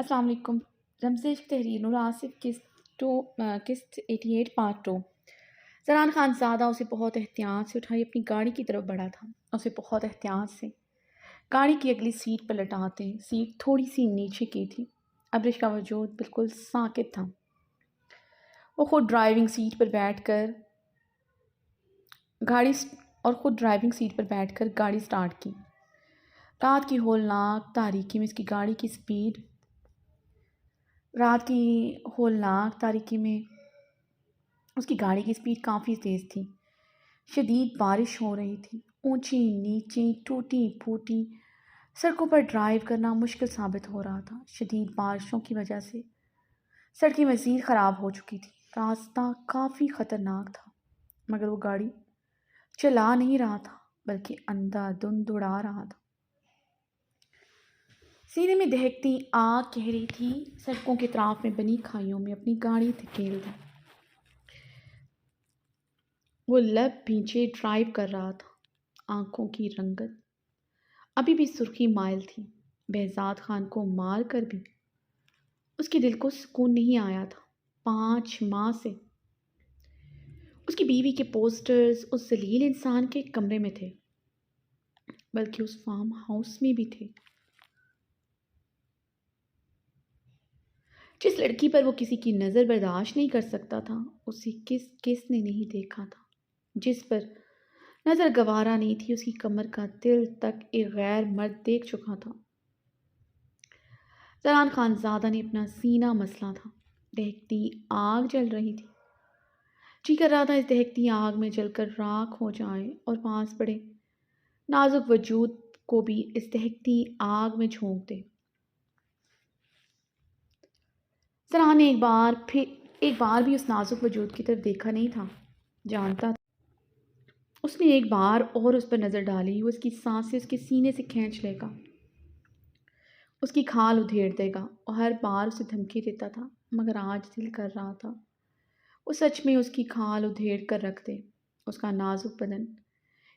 السلام علیکم۔ رمز عشق تحریر نور آصف قسط 88 پارٹ 2۔ زران خان زادہ اسے بہت احتیاط سے اٹھائی اپنی گاڑی کی طرف بڑھا تھا۔ اسے بہت احتیاط سے گاڑی کی اگلی سیٹ پر لٹاتے، سیٹ تھوڑی سی نیچے کی تھی۔ ابریش کا وجود بالکل ساکت تھا۔ وہ خود ڈرائیونگ سیٹ پر بیٹھ کر گاڑی سٹارٹ کی۔ رات کی ہولناک تاریکی میں اس کی گاڑی کی سپیڈ کافی تیز تھی۔ شدید بارش ہو رہی تھی۔ اونچی نیچی ٹوٹی پھوٹی سڑکوں پر ڈرائیو کرنا مشکل ثابت ہو رہا تھا۔ شدید بارشوں کی وجہ سے سڑکیں مزید خراب ہو چکی تھی۔ راستہ کافی خطرناک تھا، مگر وہ گاڑی چلا نہیں رہا تھا بلکہ اندھا دھند اڑا رہا تھا۔ سینے میں دہکتی آگ کہہ رہی تھی سڑکوں کے اطراف میں بنی کھائیوں میں اپنی گاڑی دھکیل دے۔ وہ لب بھینچے ڈرائیو کر رہا تھا۔ آنکھوں کی رنگت ابھی بھی سرخی مائل تھی۔ بہزاد خان کو مار کر بھی اس کے دل کو سکون نہیں آیا تھا۔ 5 ماہ سے اس کی بیوی کے پوسٹرز اس ذلیل انسان کے کمرے میں تھے، بلکہ اس فارم ہاؤس میں بھی تھے۔ جس لڑکی پر وہ کسی کی نظر برداشت نہیں کر سکتا تھا، اسے کس نے نہیں دیکھا تھا۔ جس پر نظر گوارا نہیں تھی، اس کی کمر کا دل تک ایک غیر مرد دیکھ چکا تھا۔ زران خان زادہ نے اپنا سینہ مسلا تھا۔ دہکتی آگ جل رہی تھی۔ جی کر رہا تھا اس دہکتی آگ میں جل کر راکھ ہو جائے اور پاس پڑے نازک وجود کو بھی اس دہکتی آگ میں جھونک دے۔ زران نے ایک بار بھی اس نازک وجود کی طرف دیکھا نہیں تھا۔ جانتا تھا اس نے ایک بار اور اس پر نظر ڈالی، وہ اس کی سانسیں اس کے سینے سے کھینچ لے گا، اس کی کھال ادھیڑ دے گا، اور ہر بار اسے دھمکی دیتا تھا۔ مگر آج دل کر رہا تھا وہ سچ میں اس کی کھال ادھیڑ کر رکھ دے، اس کا نازک بدن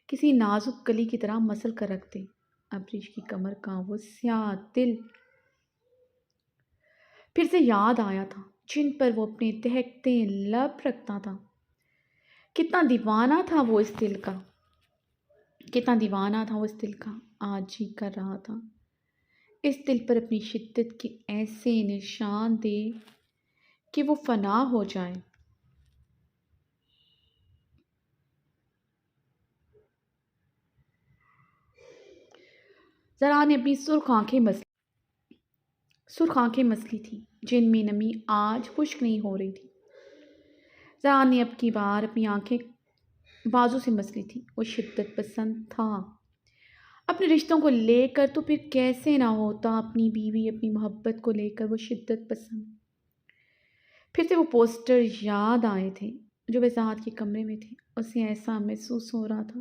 کسی نازک کلی کی طرح مسل کر رکھ دے۔ ابریش کی کمر کا وہ سیاہ دل پھر سے یاد آیا تھا، جن پر وہ اپنے دہکتے لب رکھتا تھا۔ کتنا دیوانہ تھا وہ اس دل کا۔ آج جی کر رہا تھا اس دل پر اپنی شدت کے ایسے نشان دے کہ وہ فنا ہو جائے۔ ذرا نے اپنی سرخ آنکھیں مسلی تھی، جن میں نمی آج خشک نہیں ہو رہی تھی۔ ذرا نے اب کی بار اپنی آنکھیں بازو سے مسلی تھی۔ وہ شدت پسند تھا اپنے رشتوں کو لے کر، تو پھر کیسے نہ ہوتا اپنی بیوی، اپنی محبت کو لے کر وہ شدت پسند۔ پھر سے وہ پوسٹر یاد آئے تھے جو بہزاد کے کمرے میں تھے۔ اسے ایسا محسوس ہو رہا تھا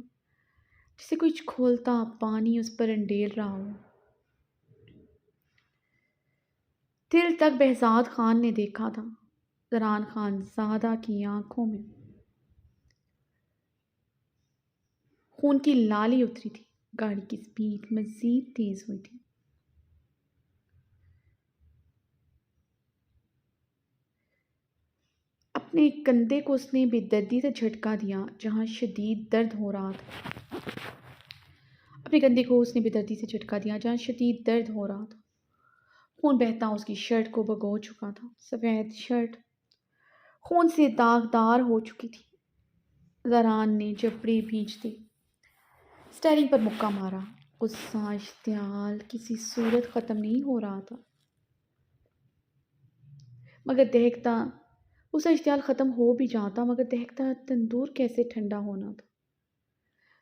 جسے کوئی کھولتا پانی اس پر انڈیل رہا ہو۔ دل تک بہزاد خان نے دیکھا تھا۔ زران خان زادہ کی آنکھوں میں خون کی لالی اتری تھی۔ گاڑی کی سپیڈ مزید تیز ہوئی تھی۔ اپنے کندھے کو اس نے بے دردی سے جھٹکا دیا جہاں شدید درد ہو رہا تھا۔ خون بہتا اس کی شرٹ کو بھگو چکا تھا۔ سفید شرٹ خون سے داغدار ہو چکی تھی۔ زران نے جبڑے بھیج دے، اسٹیئرنگ پر مکہ مارا۔ غصہ اشتعال کسی صورت ختم نہیں ہو رہا تھا، مگر دہکتا تندور کیسے ٹھنڈا ہونا تھا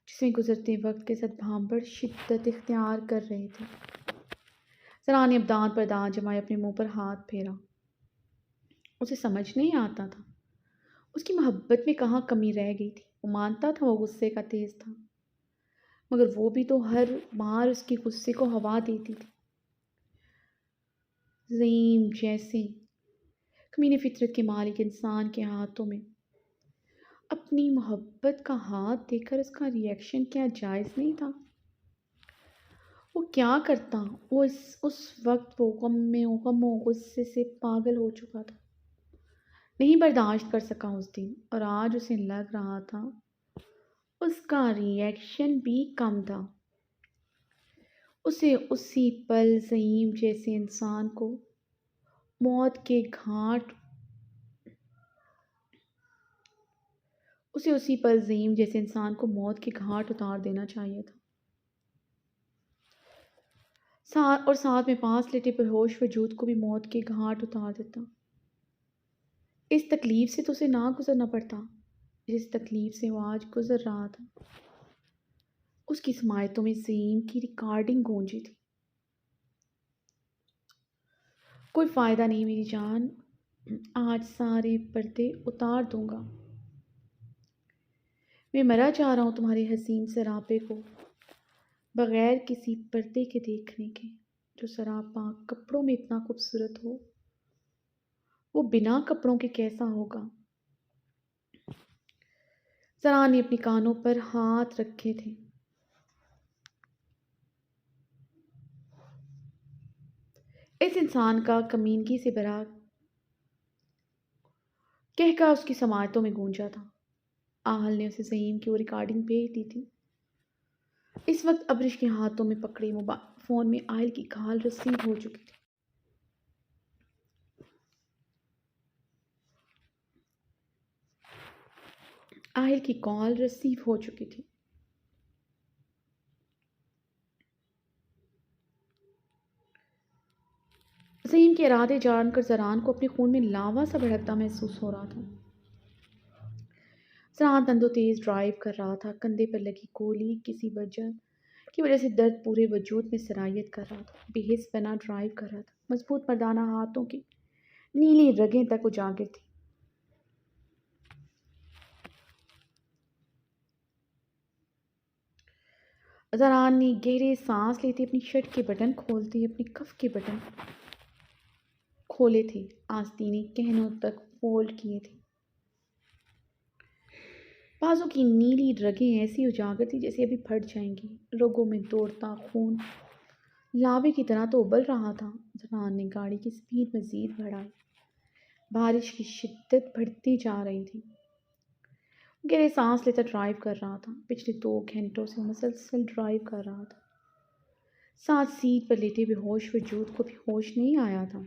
جس میں گزرتے وقت کے ساتھ بھانبڑ شدت اختیار کر رہے تھے۔ ذرا نے اب دانت پر دانت جمائے اپنے منہ پر ہاتھ پھیرا۔ اسے سمجھ نہیں آتا تھا اس کی محبت میں کہاں کمی رہ گئی تھی۔ وہ مانتا تھا وہ غصے کا تیز تھا، مگر وہ بھی تو ہر بار اس کے غصے کو ہوا دیتی تھی۔ زعیم جیسے کمینے فطرت کے مالک انسان کے ہاتھوں میں اپنی محبت کا ہاتھ دے کر اس کا ری ایکشن کیا جائز نہیں تھا؟ وہ کیا کرتا؟ وہ اس وقت وہ غم و غصے سے پاگل ہو چکا تھا، نہیں برداشت کر سکا اس دن، اور آج اسے لگ رہا تھا اس کا ری ایکشن بھی کم تھا۔ اسے موت کے گھاٹ اسی پل زعیم جیسے انسان کو موت کے گھاٹ اتار دینا چاہیے تھا، ساتھ میں پاس لیٹے بے ہوش وجود کو بھی موت کے گھاٹ اتار دیتا۔ اس تکلیف سے تو اسے نہ گزرنا پڑتا جس تکلیف سے وہ آج گزر رہا تھا۔ اس کی سماعتوں میں زعیم کی ریکارڈنگ گونجی تھی۔ کوئی فائدہ نہیں میری جان، آج سارے پردے اتار دوں گا۔ میں مرا چاہ رہا ہوں تمہارے حسین سراپے کو، بغیر کسی پردے کے دیکھنے کے۔ جو سراپا کپڑوں میں اتنا خوبصورت ہو، وہ بنا کپڑوں کے کیسا ہوگا؟ زرا نے اپنی کانوں پر ہاتھ رکھے تھے۔ اس انسان کا کمینگی سے بھرا کہکا اس کی سماعتوں میں گونجا تھا۔ آہل نے اسے زعیم کی وہ ریکارڈنگ بھیج دی تھی۔ اس وقت ابرش کے ہاتھوں میں پکڑے فون میں آہل کی کال رسیو ہو چکی تھی۔ آہل کی کال رسیو ہو چکی تھی۔ زعیم کے ارادے جان کر زران کو اپنے خون میں لاوا سا بھڑکتا محسوس ہو رہا تھا۔ زران تند و تیز ڈرائیو کر رہا تھا، کندھے پر لگی گولی کسی وجہ کی وجہ سے درد پورے وجود میں سرایت کر رہا تھا۔ بے حس بنا ڈرائیو کر رہا تھا، مضبوط مردانہ ہاتھوں کی نیلی رگیں تک اجاگر تھی۔ زران نے گہرے سانس لیتے اپنی شرٹ کے بٹن کھولتے اپنے کف کے بٹن کھولے تھے، آستینے کہنوں تک فولڈ کیے تھے۔ بازو کی نیلی رگیں ایسی اجاگر تھی جیسے ابھی پھٹ جائیں گی۔ رگوں میں دوڑتا خون لاوے کی طرح تو ابل رہا تھا۔ زران نے گاڑی کی سپیڈ مزید بڑھائی۔ بارش کی شدت بڑھتی جا رہی تھی۔ گہرے سانس لیتا ڈرائیو کر رہا تھا۔ پچھلے 2 گھنٹوں سے مسلسل ڈرائیو کر رہا تھا۔ ساتھ سیٹ پر لیٹے بے ہوش وجود کو بھی ہوش نہیں آیا تھا۔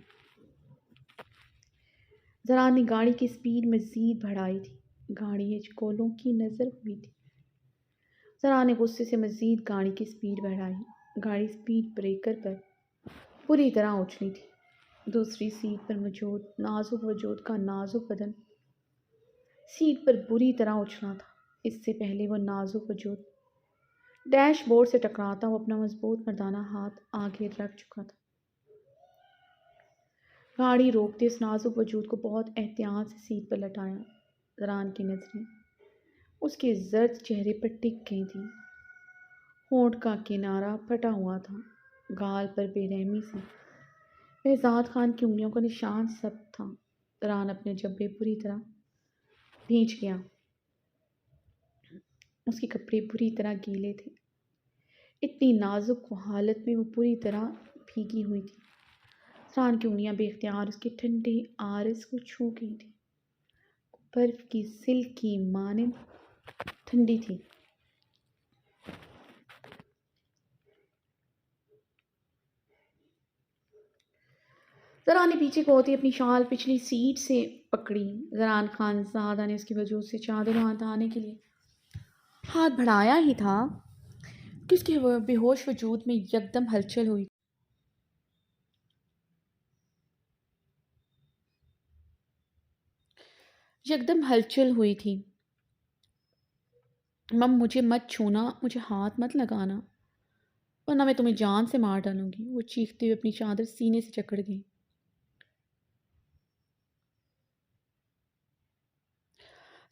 زران نے گاڑی کی سپیڈ مزید بڑھائی تھی۔ گاڑی ہچکولوں کی نظر ہوئی تھی۔ زران نے غصے سے مزید گاڑی کی سپیڈ بڑھائی۔ گاڑی سپیڈ بریکر پر پوری طرح اچھلی تھی۔ دوسری سیٹ پر موجود نازک وجود کا نازک بدن سیٹ پر بری طرح اچھلا تھا۔ اس سے پہلے وہ نازک وجود ڈیش بورڈ سے ٹکراتا وہ اپنا مضبوط مردانہ ہاتھ آگے رکھ چکا تھا۔ گاڑی روکتے اس نازک وجود کو بہت احتیاط سے سیٹ پر لٹایا۔ زران کی نظریں اس کے زرد چہرے پر ٹک گئی تھیں۔ ہونٹ کا کنارہ پھٹا ہوا تھا، گال پر بے رحمی سے بہزاد خان کی انگلیوں کا نشان سب تھا۔ زران اپنے جبے بری طرح بھیج گیا۔ اس کے کپڑے بری طرح گیلے تھے۔ اتنی نازک حالت میں وہ پوری طرح بھیگی ہوئی تھی۔ زران کی انگلیاں بے اختیار اس کے ٹھنڈے عارض کو چھو گئی تھی۔ برف کی سلک کی مانند ٹھنڈی تھی۔ زران نے پیچھے کو ہوتی اپنی شال پچھلی سیٹ سے پکڑی۔ زران خان زادہ نے اس کی وجود سے چادر ہٹانے کے لیے ہاتھ بڑھایا ہی تھا کہ اس کے بے ہوش وجود میں یکدم ہلچل ہوئی۔ تھی۔ مم مجھے مت چھونا، مجھے ہاتھ مت لگانا، ورنہ میں تمہیں جان سے مار ڈالوں گی۔ وہ چیختے ہوئے اپنی چادر سینے سے جکڑ گئی۔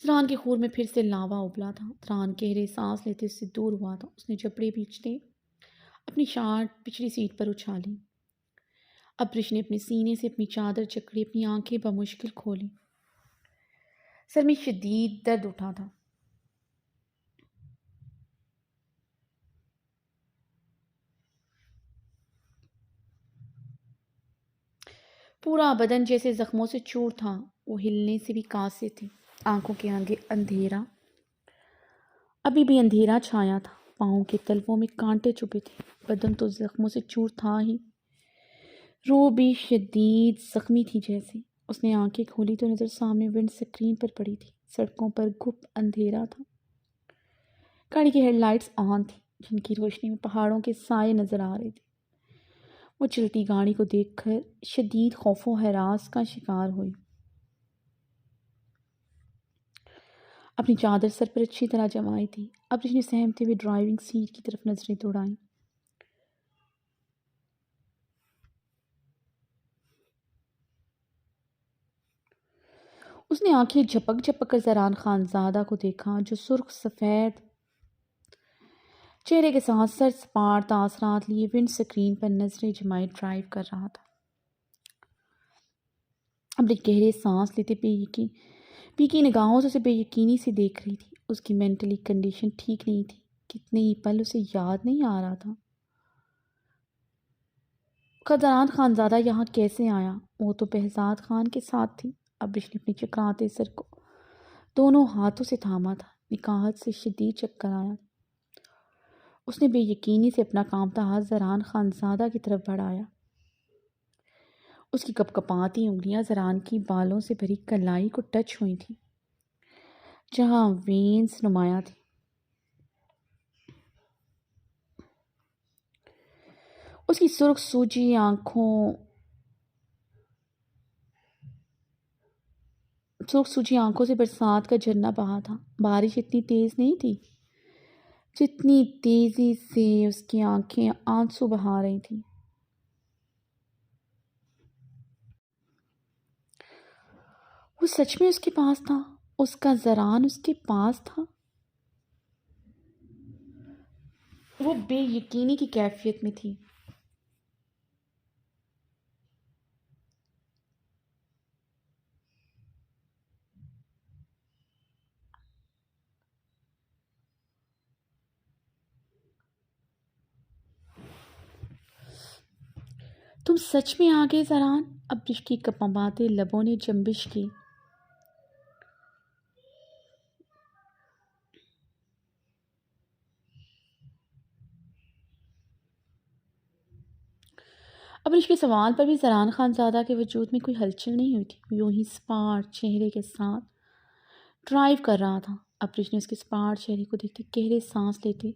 زران کے خور میں پھر سے لاوا ابلا تھا۔ زران گہرے سانس لیتے اس سے دور ہوا تھا۔ اس نے جبڑے بھیجتے اپنی شارٹ پچھلی سیٹ پر اچھالی۔ ابرش نے اپنے سینے سے اپنی چادر جکڑی، اپنی آنکھیں بمشکل کھولی۔ سر میں شدید درد اٹھا تھا۔ پورا بدن جیسے زخموں سے چور تھا، وہ ہلنے سے بھی قاصر تھی۔ آنکھوں کے آگے اندھیرا، ابھی بھی اندھیرا چھایا تھا، پاؤں کے تلووں میں کانٹے چبھے تھے، بدن تو زخموں سے چور تھا ہی، روح بھی شدید زخمی تھی جیسے۔ اس نے آنکھیں کھولی تو نظر سامنے ونڈ سکرین پر پڑی تھی، سڑکوں پر گپ اندھیرا تھا، گاڑی کی ہیڈ لائٹس آن تھی، جن کی روشنی میں پہاڑوں کے سائے نظر آ رہے تھے۔ وہ چلتی گاڑی کو دیکھ کر شدید خوف و ہراس کا شکار ہوئی۔ اپنی چادر سر پر اچھی طرح جمائی تھی، اب نے سہمتے ہوئے ڈرائیونگ سیٹ کی طرف نظریں دوڑائیں۔ اس نے آنکھیں جھپک جھپک کر زران خانزادہ کو دیکھا، جو سرخ سفید چہرے کے ساتھ سر سپاٹ تاثرات لیے ونڈ سکرین پر نظریں جمائے ڈرائیو کر رہا تھا۔ اپنے گہرے سانس لیتے پی کی نگاہوں سے اسے بے یقینی سے دیکھ رہی تھی۔ اس کی مینٹلی کنڈیشن ٹھیک نہیں تھی، کتنے ہی پل اسے یاد نہیں آ رہا تھا زران خانزادہ یہاں کیسے آیا۔ وہ تو بہزاد خان کے ساتھ تھی۔ ابریش نے اپنی چکراتے سر کو دونوں ہاتھوں سے تھاما تھا، نکاہت سے شدید چکر آیا۔ اس نے بے یقینی سے اپنا کانپتا ہاتھ زران خانزادہ کی طرف بڑھایا۔ اس کی کپ کپاتی انگلیاں زران کی بالوں سے بھری کلائی کو ٹچ ہوئی تھی، جہاں وینز نمایاں تھی۔ اس کی سرخ سوجی آنکھوں سے برسات کا جھرنا بہا تھا۔ بارش اتنی تیز نہیں تھی جتنی تیزی سے اس کی آنکھیں آنسو بہا رہی تھیں۔ وہ سچ میں اس کے پاس تھا، اس کا زران اس کے پاس تھا۔ وہ بے یقینی کی کیفیت میں تھی۔ تم سچ میں آ گئے زران، ابریش کی کپمباتے لبوں نے جنبش کی۔ ابریش کے سوال پر بھی زران خانزادہ کے وجود میں کوئی ہلچل نہیں ہوئی تھی، یوں ہی سپاٹ چہرے کے ساتھ ڈرائیو کر رہا تھا۔ ابریش نے اس کے سپاٹ چہرے کو دیکھتے گہرے سانس لیتے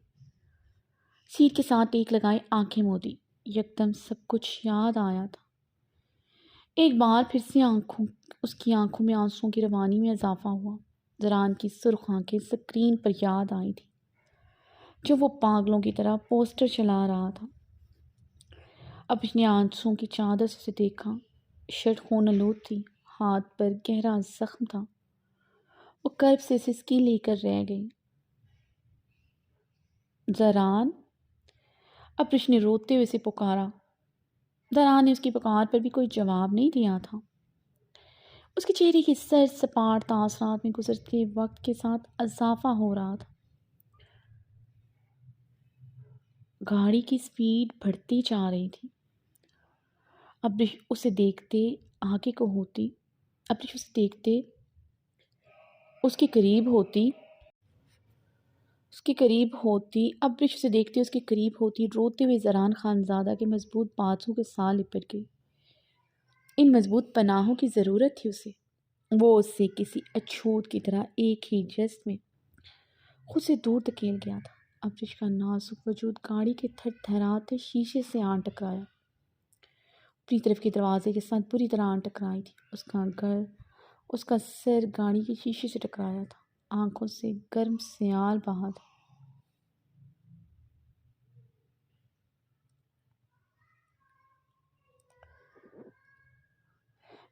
سیٹ کے ساتھ ٹیک لگائے، آنکھیں مودی۔ یکدم سب کچھ یاد آیا تھا۔ ایک بار پھر سے اس کی آنکھوں میں آنسوؤں کی روانی میں اضافہ ہوا۔ زران کی سرخ آنکھیں سکرین پر یاد آئی تھی، جو وہ پاگلوں کی طرح پوسٹر چلا رہا تھا۔ اب اس نے آنسوؤں کی چادر سے اسے دیکھا، شرٹ خون آلود تھی، ہاتھ پر گہرا زخم تھا۔ وہ کرب سے سسکی لے کر رہ گئی۔ زران، ابریش نے روتے ہوئے اسے پکارا۔ زران نے اس کی پکار پر بھی کوئی جواب نہیں دیا تھا۔ اس کے چہرے کی سر سپاٹ تاثرات میں گزرتے وقت کے ساتھ اضافہ ہو رہا تھا۔ گاڑی کی سپیڈ بڑھتی جا رہی تھی۔ ابریش اسے دیکھتے آگے کو ہوتی، ابریش اسے دیکھتے اس کے قریب ہوتی، ابریش اسے دیکھتے اس کے قریب ہوتی، روتے ہوئے زران خانزادہ کے مضبوط بازو کے ساتھ لپٹ گئی۔ ان مضبوط پناہوں کی ضرورت تھی اسے۔ وہ اس سے کسی اچھوت کی طرح ایک ہی جست میں خود سے دور دھکیل گیا تھا۔ ابریش کا نازک وجود گاڑی کے تھر تھراتے شیشے سے آن ٹکرایا، اپنی طرف کے دروازے کے ساتھ بری طرح آن ٹکرائی تھی۔ اس کا سر گاڑی کے شیشے سے ٹکرایا تھا، آنکھوں سے گرم سیال بہا تھا۔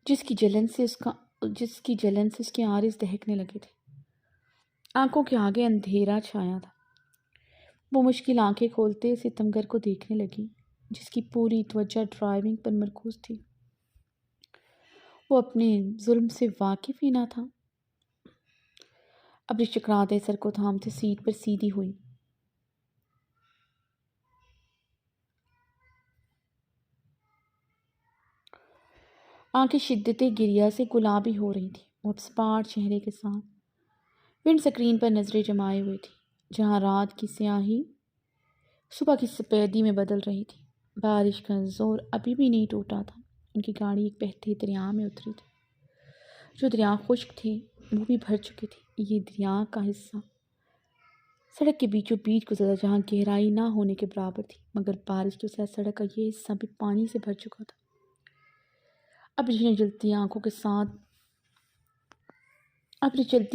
جس کی جلن سے اس کے آرز دہکنے لگے تھے۔ آنکھوں کے آگے اندھیرا چھایا تھا۔ وہ مشکل آنکھیں کھولتے ستمگر کو دیکھنے لگی، جس کی پوری توجہ ڈرائیونگ پر مرکوز تھی۔ وہ اپنے ظلم سے واقف ہی نہ تھا۔ ابریش چکراتے سر کو تھامتے سیٹ پر سیدھی ہوئی۔ آنکھیں شدت گریہ سے گلابی ہو رہی تھیں، وہ سپاٹ چہرے کے ساتھ ونڈ اسکرین پر نظریں جمائے ہوئے تھی، جہاں رات کی سیاہی صبح کی سفیدی میں بدل رہی تھی۔ بارش کا زور ابھی بھی نہیں ٹوٹا تھا۔ ان کی گاڑی ایک بہتے دریا میں اتری تھی۔ جو دریا خشک تھے وہ بھی بھر چکے تھے۔ یہ دریا کا حصہ سڑک کے بیچوں بیچ گزرا جہاں گہرائی نہ ہونے کے برابر تھی، مگر بارش کے ساتھ سڑک کا یہ حصہ بھی پانی سے بھر چکا تھا۔ اپنی جلتی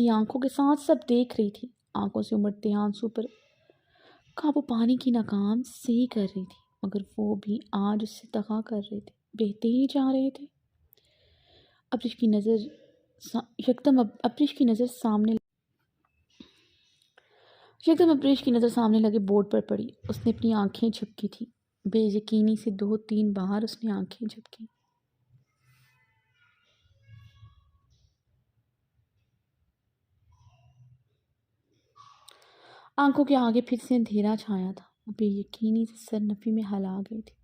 آنکھوں کے ساتھ سب دیکھ رہی تھی، آنکھوں سے امڑتے آنسو پر قابو پانے کی ناکام سی کر رہی تھی، مگر وہ بھی آج اس سے دغا کر رہے تھے، بہتے ہی جا رہے تھے۔ ابریش کی نظر یکدم ابریش کی نظر سامنے لگے بورڈ پر پڑی۔ اس نے اپنی آنکھیں جھپکی تھی، بے یقینی سے 2-3 بار اس نے آنکھیں جھپکی۔ آنکھوں کے آگے پھر سے اندھیرا چھایا تھا، وہ بے یقینی سے سرنفی میں ہلا گئی تھی۔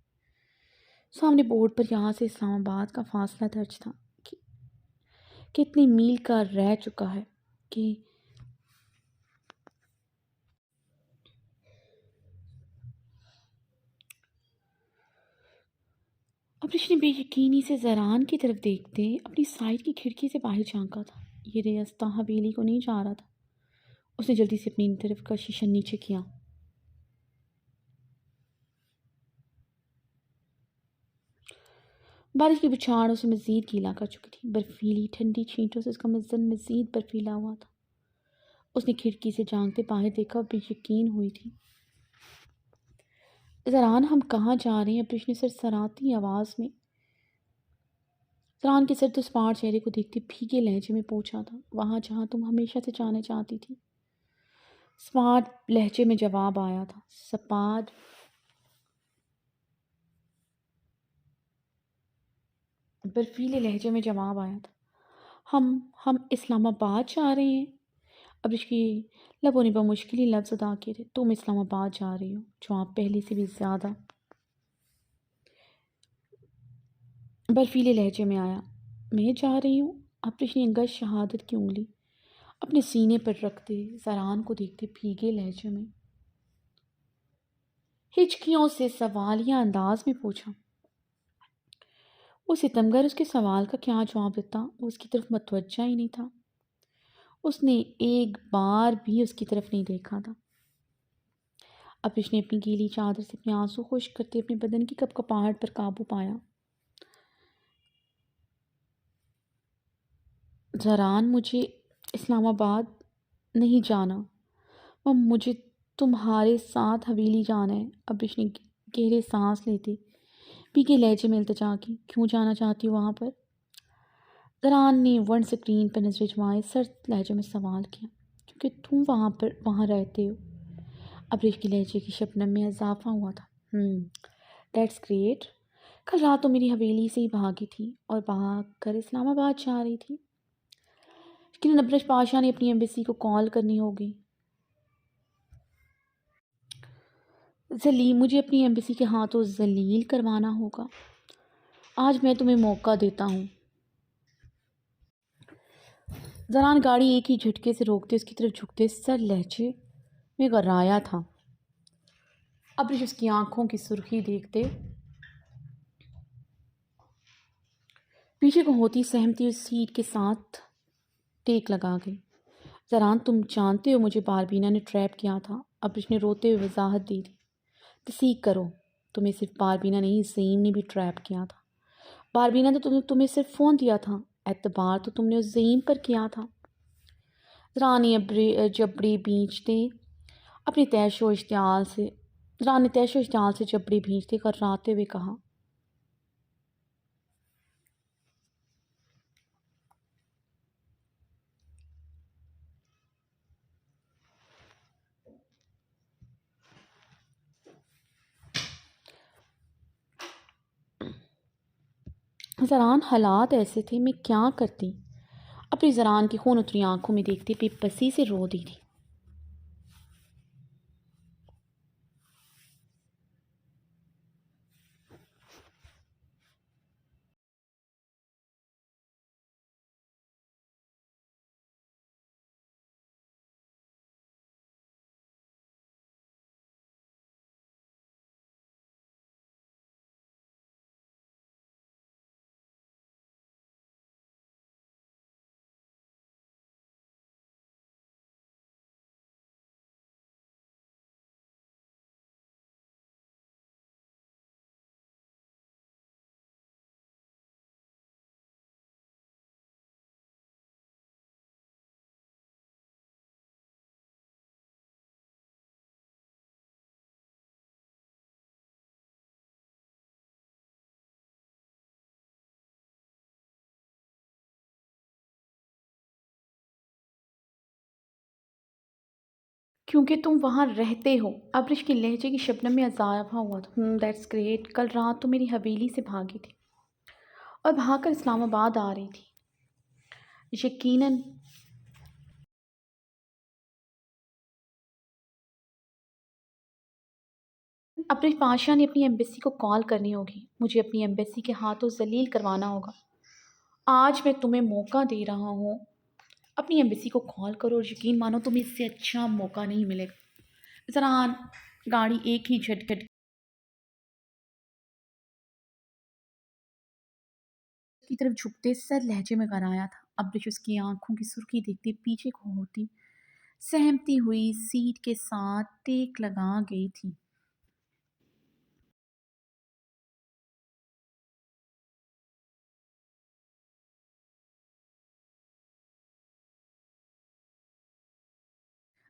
سامنے بورڈ پر یہاں سے اسلام آباد کا فاصلہ درج تھا، کتنے میل کا رہ چکا ہے کہ ابریش نے بے یقینی سے زران کی طرف دیکھتے اپنی سائڈ کی کھڑکی سے باہر جھانکا تھا۔ یہ راستہ حویلی کو نہیں جا رہا تھا۔ اس نے جلدی سے اپنی طرف کا شیشہ نیچے کیا۔ بارش کی بچھاڑ اسے مزید گیلا کر چکی تھی، برفیلی ٹھنڈی چھینٹوں سے اس کا بدن مزید برفیلا ہوا تھا۔ اس نے کھڑکی سے جھانکتے باہر دیکھا اور بے یقین ہوئی تھی۔ زران، ہم کہاں جا رہے ہیں؟ ابریش نے سرسراتی آواز میں زران کے سرد و سپاٹ چہرے کو دیکھتے بھیگے لہجے میں پوچھا تھا۔ وہاں جہاں تم ہمیشہ سے جانا چاہتی تھی۔ سپاٹ لہجے میں جواب آیا تھا۔ برفیلے لہجے میں جواب آیا تھا۔ ہم اسلام آباد جا رہے ہیں۔ ابریش کی لبوں نے بمشکل لفظ ادا کیے تھے۔ تم اسلام آباد جا رہی ہو، جواب پہلے سے بھی زیادہ برفیلے لہجے میں آیا۔ میں جا رہی ہوں؟ ابریش نے انگشت شہادت کی انگلی اپنے سینے پر رکھتے زران کو دیکھتے بھیگے لہجے میں ہچکیوں سے سوالیہ انداز میں پوچھا۔ وہ ستمگر اس کے سوال کا کیا جواب دیتا؟ وہ اس کی طرف متوجہ ہی نہیں تھا۔ اس نے ایک بار بھی اس کی طرف نہیں دیکھا تھا۔ ابریش نے اپنی گیلی چادر سے اپنے آنسو خشک کرتے اپنے بدن کی کپکپاہٹ پر قابو پایا۔ زران، مجھے اسلام آباد نہیں جانا، مجھے تمہارے ساتھ حویلی جانا ہے۔ ابریش نے گہرے سانس لیتے بھیگے لہجے میں التجا کی۔ کیوں جانا چاہتی ہو وہاں پر؟ زران نے ونڈ اسکرین پر نظریں جمائے سرد لہجے میں سوال کیا۔ کیونکہ تم وہاں رہتے ہو۔ ابریش کی لہجے کی شبنم میں اضافہ ہوا تھا۔ That's great. کل رات تو میری حویلی سے ہی بھاگی تھی اور بھاگ کر اسلام آباد جا رہی تھی۔ لیکن ابریش پاشا نے اپنی ایمبیسی کو کال کرنی ہوگی۔ مجھے اپنی ایمبیسی کے ہاتھوں ذلیل کروانا ہوگا۔ آج میں تمہیں موقع دیتا ہوں۔ زران گاڑی ایک ہی جھٹکے سے روکتے اس کی طرف جھکتے سر لہجے میں غرایا تھا۔ ابریش اس کی آنکھوں کی سرخی دیکھتے پیچھے کو ہوتی سہمتی اس سیٹ کے ساتھ ٹیک لگا گئی۔ زران، تم جانتے ہو مجھے باربینا نے ٹریپ کیا تھا۔ ابریش نے روتے ہوئے وضاحت دی تھی۔ تصدیق کرو، تمہیں صرف باربینا نہیں، زعیم نے بھی ٹریپ کیا تھا۔ باربینا نے تمہیں صرف فون دیا تھا، اعتبار تو تم نے اس زعیم پر کیا تھا۔ زران نے جبڑے بھینچتے اپنے تیش و اشتعال سے جبڑے بھینچتے غراتے ہوئے کہا۔ زران، حالات ایسے تھے، میں کیا کرتی؟ اپنی زران کی خون اتری آنکھوں میں دیکھتے بے بسی سے رو دی تھی۔ کیونکہ تم وہاں رہتے ہو۔ ابرش کے لہجے کی شبنم میں اضافہ ہوا تھا۔ دیٹس گریٹ، کل رات تو میری حویلی سے بھاگی تھی اور بھاگ کر اسلام آباد آ رہی تھی۔ یقیناً ابرش بادشاہ نے اپنی ایمبیسی کو کال کرنی ہوگی، مجھے اپنی ایمبیسی کے ہاتھوں ذلیل کروانا ہوگا۔ آج میں تمہیں موقع دے رہا ہوں، اپنی ایمبیسی کو کال کرو اور یقین مانو تمہیں اس سے اچھا موقع نہیں ملے گا۔ ذرا گاڑی ایک ہی جھٹکے کی طرف جھکتے سر لہجے میں گرایا تھا۔ ابرش اس کی آنکھوں کی سرخی دیکھتے پیچھے کو ہوتی سہمتی ہوئی سیٹ کے ساتھ ٹیک لگا گئی تھی۔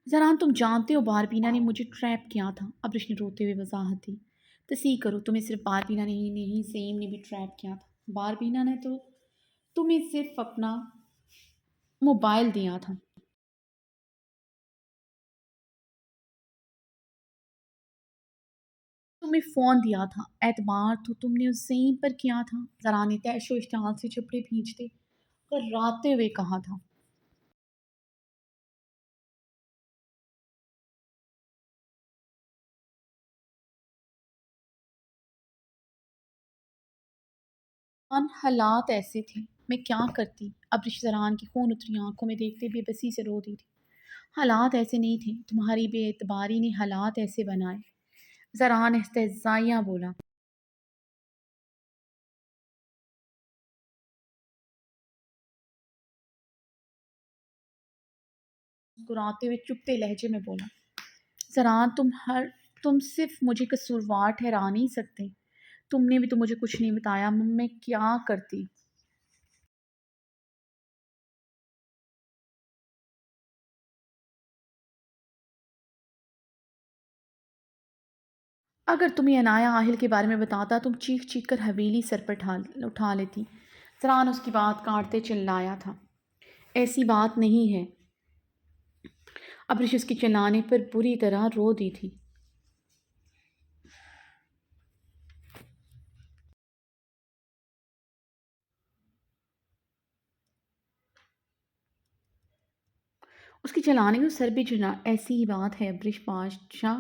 زران تم جانتے ہو باربینا نے مجھے ٹریپ کیا تھا، ابرش نے روتے ہوئے وضاحت دی۔ تصحیح کرو، تمہیں صرف باربینا نہیں سیم نے بھی ٹریپ کیا تھا۔ باربینا نے تو تمہیں صرف اپنا موبائل دیا تھا۔ تمہیں فون دیا تھا، اعتبار تو تم نے اس زعیم پر کیا تھا۔ زرا نے تیش و اشتعال سے چپڑے بھیجتے اور راتے ہوئے کہا تھا۔ حالات ایسے تھے، میں کیا کرتی؟ ابرش زران کی خون اتری آنکھوں میں دیکھتے بے بسی سے رو دی تھی۔ حالات ایسے نہیں تھے، تمہاری بے اعتباری نے حالات ایسے بنائے۔ زران استہزائیہ بولا۔ مسکراتے ہوئے چپتے لہجے میں بولا۔ زران تم صرف مجھے قصوروار ٹھہرا نہیں سکتے، تم نے بھی تو مجھے کچھ نہیں بتایا، میں کیا کرتی؟ اگر تمہیں عنایا آہل کے بارے میں بتاتا تم چیخ چیخ کر حویلی سر پر اٹھا لیتی۔ زران اس کی بات کاٹتے چلایا تھا۔ ایسی بات نہیں ہے۔ ابرش اس کے چلانے پر بری طرح رو دی تھی۔ اس کے چلانے کو سر بھی چلا، ایسی ہی بات ہے ابرش بادشاہ،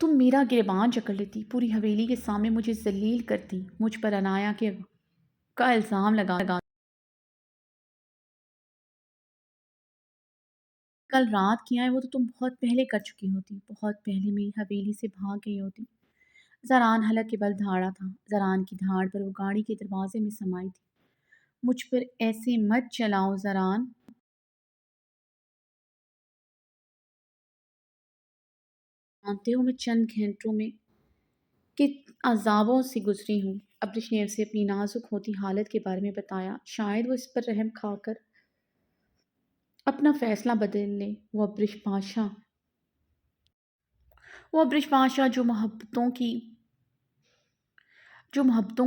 تم میرا گریبان جکڑ لیتی، پوری حویلی کے سامنے مجھے ذلیل کرتی، مجھ پر عنایا کے کا الزام لگا۔ کل رات کیا ہے وہ تو تم بہت پہلے کر چکی ہوتی، بہت پہلے میری حویلی سے بھاگ گئی ہوتی۔ زران حلق کے بل دھاڑا تھا، زران کی دھاڑ پر وہ گاڑی کے دروازے میں سمائی تھی۔ مجھ پر ایسے مت چلاؤ زران، جانتے ہو میں چند گھنٹوں میں کن عذابوں سے گزری ہوں۔ ابرش نے اسے اپنی نازک ہوتی حالت کے بارے میں بتایا، شاید وہ اس پر رحم کھا کر اپنا فیصلہ بدل لے۔ وہ ابرش بادشاہ جو محبتوں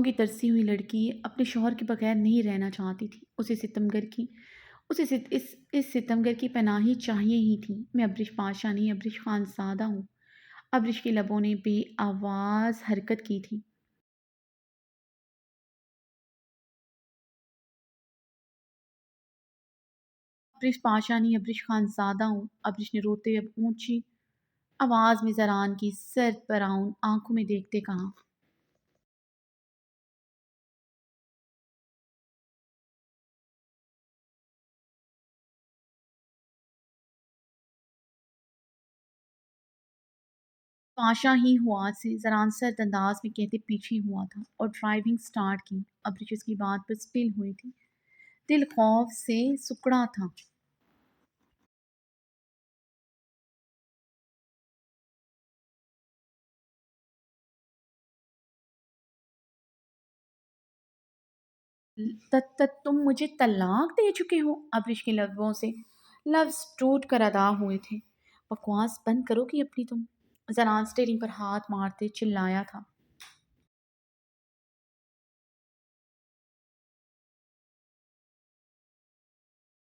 کی ترسی ہوئی لڑکی اپنے شوہر کے بغیر نہیں رہنا چاہتی تھی، اس ستمگر کی پناہی چاہیے ہی تھی۔ میں ابرش بادشاہ نہیں، ابرش خانزادہ ہوں۔ ابرش کے لبوں نے بے آواز حرکت کی تھی۔ ابرش بادشاہ نہیں، ابرش خانزادہ ہوں، ابرش نے روتے اب اونچی آواز میں زران کی سرد براؤن آنکھوں میں دیکھتے کہا۔ بادشاہ ہی ہوا سے زران سرد انداز میں کہتے پیچھے ہوا تھا اور ڈرائیونگ سٹارٹ کی۔ ابرش اس کی بات پر سٹل ہوئی تھی، دل خوف سے سکڑا تھا۔ تم مجھے طلاق دے چکے ہو؟ ابرش کے لبوں سے لفظ ٹوٹ کر ادا ہوئے تھے۔ بکواس بند کرو گی اپنی تم؟ زران سٹیئرنگ پر ہاتھ مارتے چلایا تھا۔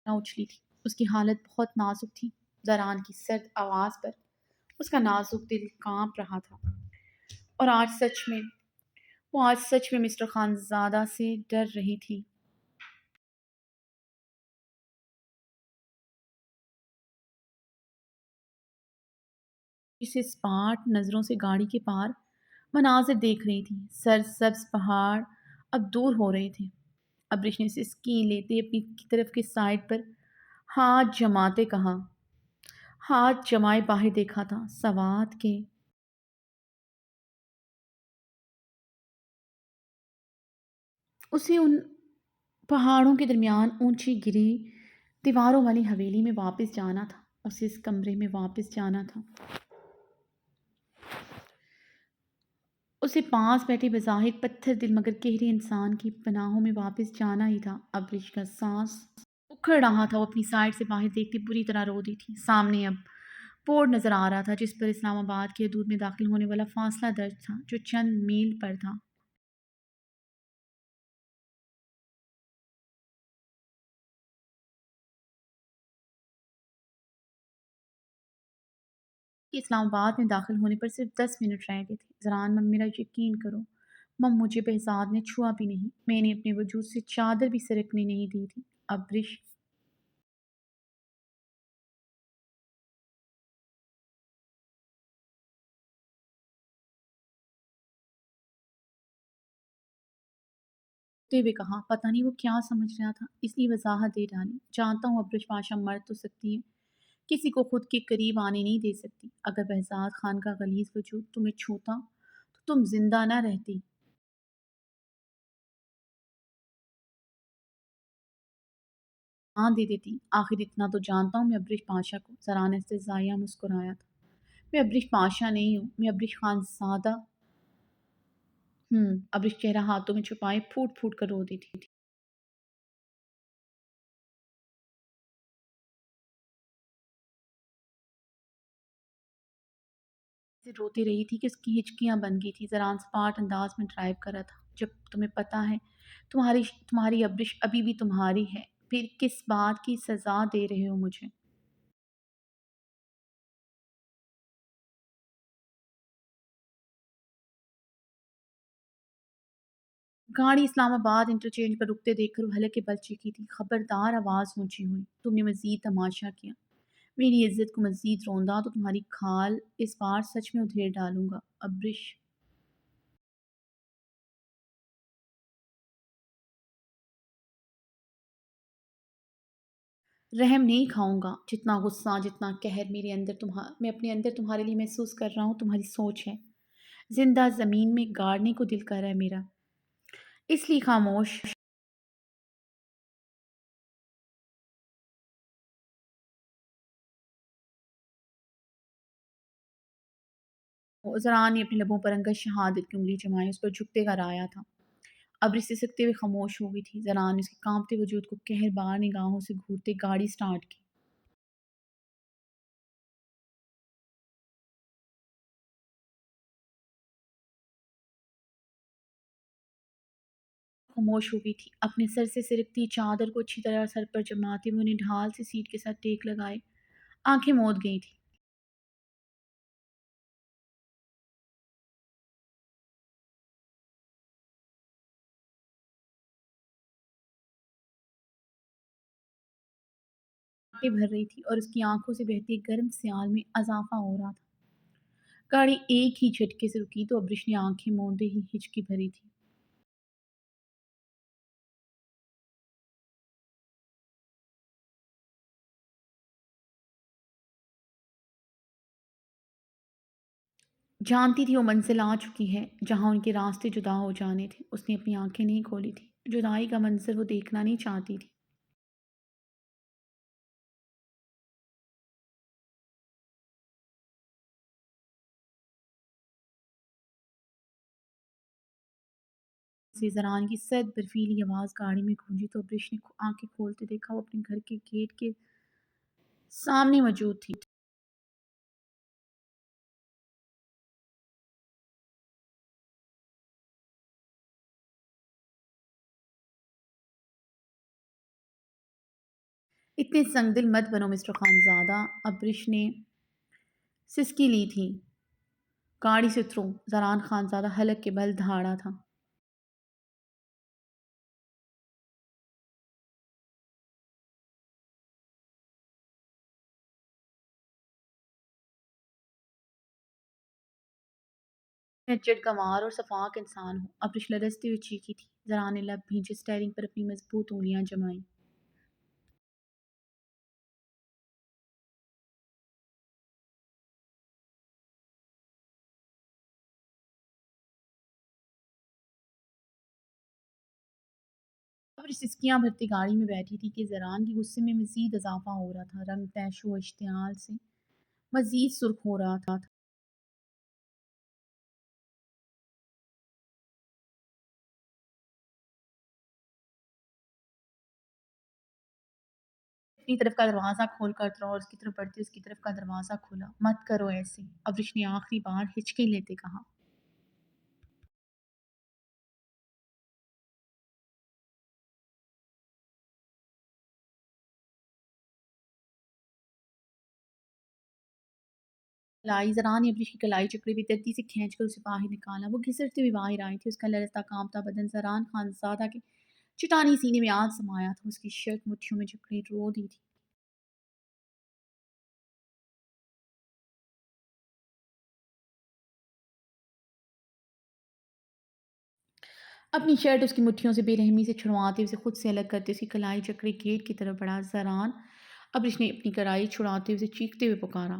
نہ اچھلی تھی، اس کی حالت بہت نازک تھی۔ زران کی سرد آواز پر اس کا نازک دل کانپ رہا تھا۔ اور آج سچ میں مسٹر خانزادہ سے ڈر رہی تھی۔ اسے اسپاٹ نظروں سے گاڑی کے پار مناظر دیکھ رہی تھی۔ سرسبز پہاڑ اب دور ہو رہے تھے۔ ابریش نے سسکی لیتے اپنی کی طرف کے سائڈ پر ہاتھ جماتے کہا۔ ہاتھ جمائے باہر دیکھا تھا۔ سوات کے اسے ان پہاڑوں کے درمیان اونچی گری دیواروں والی حویلی میں واپس جانا تھا۔ اسے اس کمرے میں واپس جانا تھا۔ اسے پاس بیٹھے بظاہر پتھر دل مگر گہرے انسان کی پناہوں میں واپس جانا ہی تھا۔ ابریش کا سانس اکھڑ رہا تھا۔ وہ اپنی سائڈ سے باہر دیکھتی بری طرح رو دی تھی۔ سامنے اب بورڈ نظر آ رہا تھا جس پر اسلام آباد کی حدود میں داخل ہونے والا فاصلہ درج تھا جو چند میل پر تھا۔ کہ اسلام آباد میں داخل ہونے پر صرف 10 منٹ رہ گئے تھے۔ زران مم میرا یقین کرو، مم مجھے بہزاد نے چھوا بھی نہیں۔ میں نے اپنے وجود سے چادر بھی سرکنے نہیں دی تھی۔ ابرش تے ہوئے کہا، پتہ نہیں وہ کیا سمجھ رہا تھا، اس لیے وضاحت دے ڈالی۔ جانتا ہوں ابرش پاشا مر تو سکتی ہے، کسی کو خود کے قریب آنے نہیں دے سکتی۔ اگر بہزاد خان کا غلیظ وجود تمہیں چھوتا تو تم زندہ نہ رہتی۔ ہاں دے دیتی۔ آخر اتنا تو جانتا ہوں میں ابریش پاشا کو۔ زرا نے استہزائیہ مسکرایا تھا۔ میں ابریش پاشا نہیں ہوں، میں ابریش خان زادہ ہوں۔ ابریش چہرہ ہاتھوں میں چھپائے پھوٹ پھوٹ کر رو دی تھی۔ سے روتی رہی تھی کہ اس کی ہچکیاں بن گئی تھی۔ زران سپاٹ انداز میں ڈرائیو کر رہا تھا۔ جب تمہیں پتہ ہے تمہاری ابرش ابھی بھی تمہاری ہے، پھر کس بات کی سزا دے رہے ہو مجھے؟ گاڑی اسلام آباد انٹرچینج پر رکتے دیکھ کر وہ حلقے بل چکی تھی۔ خبردار آواز اونچی ہوئی۔ تم نے مزید تماشا کیا، میری عزت کو مزید روندا تو تمہاری کھال اس بار سچ میں ادھیڑ ڈالوں گا۔ ابرش رحم نہیں کھاؤں گا۔ جتنا غصہ جتنا قہر میں اپنے اندر تمہارے لیے محسوس کر رہا ہوں تمہاری سوچ ہے۔ زندہ زمین میں گاڑنے کو دل کر رہا ہے میرا، اس لیے خاموش۔ زرا نے اپنے لبوں پر انگشت شہادت کی انگلی جمائی، اس پر جھکتے کا رایا تھا۔ ابری سے سکتے ہوئے خاموش ہو گئی تھی۔ زرا نے اس کے کانپتے وجود کو قہر بار نگاہوں سے گھورتے گاڑی سٹارٹ کی۔ خاموش ہو گئی تھی، اپنے سر سے سرکتی چادر کو اچھی طرح سر پر جماتے ہوئے انہیں ڈھال سے سیٹ کے ساتھ ٹیک لگائے آنکھیں موند گئی تھی۔ آنکھیں بھر رہی تھی اور اس کی آنکھوں سے بہتے گرم سیال میں اضافہ ہو رہا تھا۔ گاڑی ایک ہی جھٹکے سے رکی تو ابرش نے آنکھیں موندے ہی ہچکی بھری تھی۔ جانتی تھی وہ منزل آ چکی ہے جہاں ان کے راستے جدا ہو جانے تھے۔ اس نے اپنی آنکھیں نہیں کھولی تھی۔ جدائی کا منظر وہ دیکھنا نہیں چاہتی تھی۔ سے زران کی سرد برفیلی آواز گاڑی میں گونجی تو ابریش نے آنکھیں کھولتے دیکھا وہ اپنے گھر کے گیٹ کے سامنے موجود تھی۔ اتنے سنگ دل مت بنو مسٹر خانزادہ، ابرش نے سسکی لی تھی۔ گاڑی سے اترو، زران خانزادہ حلق کے بل دھاڑا تھا۔ میں چڑگمار اور شفاق انسان ہوں، ابرش لرزتے ہوئے چیخی تھی۔ زران نے لب بھینچے اسٹیئرنگ پر اپنی مضبوط انگلیاں جمائیں۔ ابرش سسکیاں بھرتی گاڑی میں بیٹھی تھی کہ زران کی غصے میں مزید اضافہ ہو رہا تھا، رنگ طیش و اشتعال سے مزید سرخ ہو رہا تھا۔ اپنی طرف کا دروازہ کھول کر اترا اور اس کی طرف بڑھتے اس کی طرف کا دروازہ کھولا۔ مت کرو ایسے، ابرش نے آخری بار ہچکی لیتے کہا۔ کلائی زران نے ابرش کی کلائی چکری بھی ترتی سے کھینچ کر اسے باہر نکالا۔ وہ گھسٹتے ہوئے باہر آئی تھی، اس کا لرزتا کانپتا بدن زران خانزادہ کے چٹانی سینے میں آگ سمایا تھا، اس کی شرٹ مٹھیوں میں جکڑے رو دی تھی۔ اپنی شرٹ اس کی مٹھیوں سے بے رحمی سے چھڑواتے اسے خود سے الگ کرتے اس کی کلائی چکری گیٹ کی طرف بڑھا۔ زران، ابرش نے اپنی کلائی چھڑاتے اسے چیختے ہوئے پکارا۔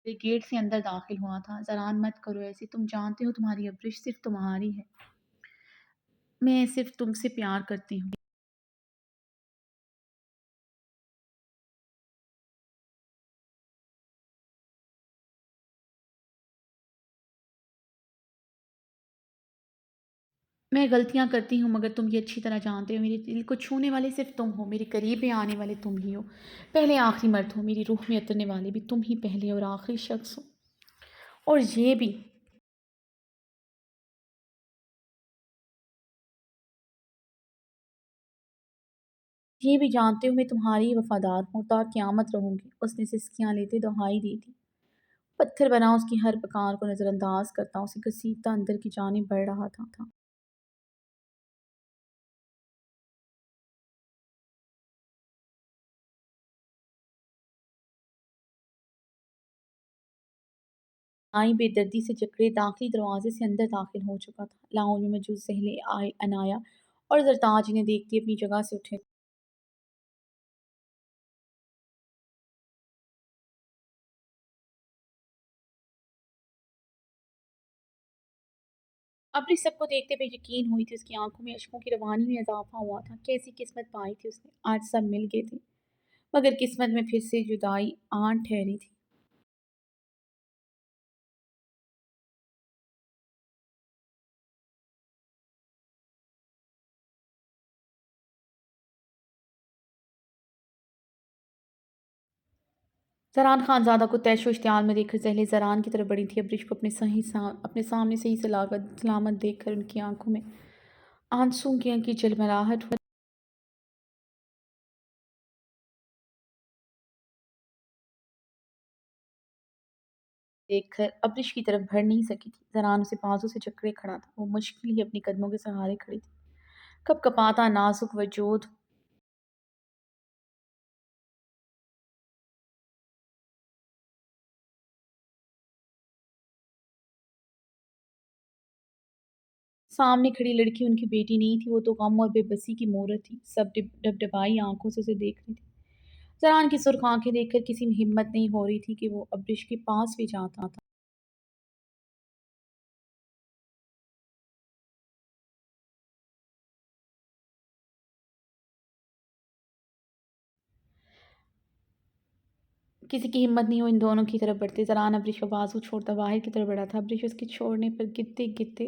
گیٹ سے اندر داخل ہوا تھا۔ زران، مت کرو ایسے، تم جانتے ہو تمہاری ابرش صرف تمہاری ہے، میں صرف تم سے پیار کرتی ہوں۔ میں غلطیاں کرتی ہوں مگر تم یہ اچھی طرح جانتے ہو میرے دل کو چھونے والے صرف تم ہو، میرے قریب میں آنے والے تم ہی ہو، پہلے آخری مرد ہو، میری روح میں اترنے والے بھی تم ہی پہلے اور آخری شخص ہو، اور یہ بھی جانتے ہو میں تمہاری وفادار ہوں، تا قیامت رہوں گی۔ اس نے سسکیاں لیتے دہائی دی تھی۔ پتھر بنا اس کی ہر پکار کو نظر انداز کرتا اسے گھسیٹتا اندر کی جانب بڑھ رہا تھا۔ آئی بے دردی سے جکڑے داخلی دروازے سے اندر داخل ہو چکا تھا۔ لاؤنج میں موجود سہیلے عنایا اور زرتاج انہیں دیکھتی اپنی جگہ سے اٹھے۔ اپنی سب کو دیکھتے پہ یقین ہوئی تھی، اس کی آنکھوں میں اشکوں کی روانی میں اضافہ ہوا تھا۔ کیسی قسمت پائی تھی اس نے، آج سب مل گئے تھے، مگر قسمت میں پھر سے جدائی آن ٹھہری تھی۔ زران خانزادہ کو طیش و اشتعال میں دیکھ کر سہیلیں زران کی طرف بڑھی تھی۔ ابرش کو اپنے سامنے صحیح سلامت دیکھ کر ان کی آنکھوں میں آنسوں کی جلملاہٹ دیکھ کر ابرش کی طرف بڑھ نہیں سکی تھی۔ زران اسے بازو سے جکڑے کھڑا تھا، وہ مشکل ہی اپنی قدموں کے سہارے کھڑی تھی، کپ کپاتا نازک وجود سامنے کھڑی لڑکی ان کی بیٹی نہیں تھی، وہ تو غم اور بے بسی کی مورت تھی۔ سب ڈبڈبائی آنکھوں سے اسے دیکھ رہے تھے۔ زران کی سرخ آنکھیں دیکھ کر کسی میں ہمت نہیں ہو رہی تھی کہ وہ ابرش کے پاس بھی جاتا تھا۔ کسی کی ہمت نہیں ہو ان دونوں کی طرف بڑھتے۔ زران ابرش کا بازو چھوڑتا باہر کی طرف بڑھا تھا۔ ابرش اس کے چھوڑنے پر گدتے گدتے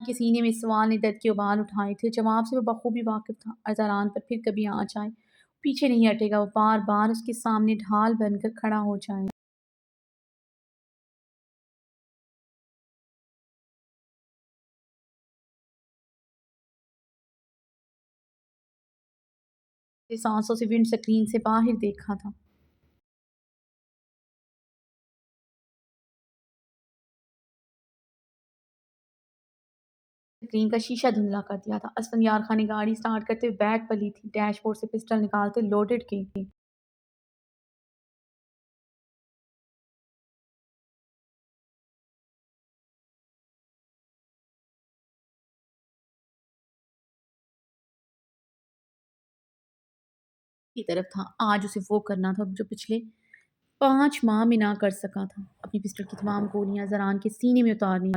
کے سینے میں اس سوال نے درد کے ابال اٹھائے تھے، جواب سے وہ بخوبی واقف تھا۔ ازاران پر پھر کبھی آنچ آئے، پیچھے نہیں ہٹے گا، وہ بار بار اس کے سامنے ڈھال بن کر کھڑا ہو جائے گا۔ سانسوں سے ونڈ سکرین سے باہر دیکھا تھا۔ سکرین کا شیشہ دھندلا کر دیا تھا۔ اسفندیار خان نے گاڑی سٹارٹ کرتے ہوئے بیک پر لی تھی، ڈیش بورڈ سے پسٹل نکالتے لوڈڈ کی کی طرف تھا۔ آج اسے وہ کرنا تھا جو پچھلے 5 ماہ میں نہ کر سکا تھا، اپنی پسٹل کی تمام گولیاں زران کے سینے میں اتارنی۔